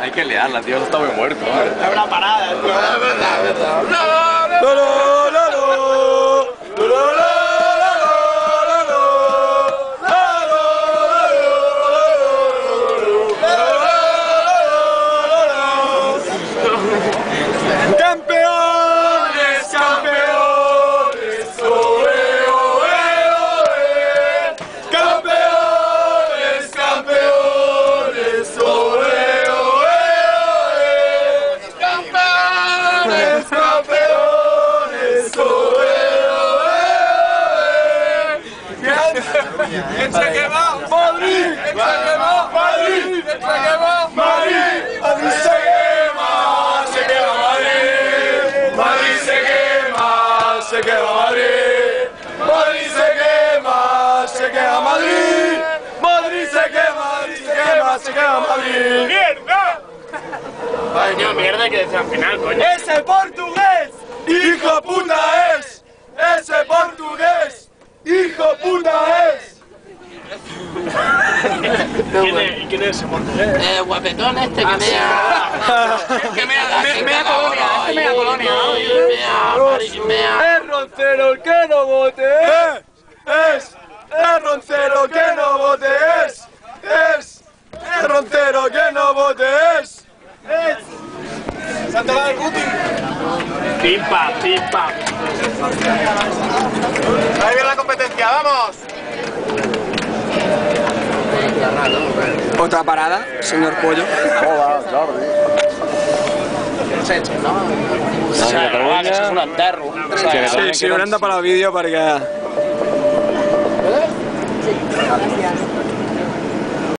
Hay que liarla, tío, está muy muerto. Es una parada, tío. Es verdad, es verdad. ¡Campeones, campeones! ¡Ole, ole, ole! ¡Campeones, campeones! ¡Ole, ole, ole! ¡Campeones, campeones! ¡Ole, ole, ole! ¡Echa que va! ¡Madrid! ¡Echa que va! ¡Madrid! ¡Echa que va! ¡Madrid! ¡Madrid se quema! ¡Se quema Madrid! ¡Madrid se quema! ¡Se quema Madrid! ¡Madrid se quema! ¡Se quema Madrid! ¡Madrid se quema! ¡Se quema! ¡Se quema Madrid! ¡Mierda! Coño, mierda, que decía al final, coño. ¡Ese portugués! ¡Hijo puta es! ¡Ese portugués! ¡Hijo puta es! ¿Quién es ese portugués? Guapetón este que Mea Colonia, este mea Colonia. ¡Es Roncero el que no vote! ¡Es Roncero que no vote! ¡Es Roncero que no vote! ¡Es ¡Santa del Guti! Pimpa, pimpa. ¡Ahí viene la competencia, vamos! Otra parada, señor Pollo. Hola, Jordi. Això és un enterro. Sí, sí, haurem de parar el vídeo perquè... Gracias.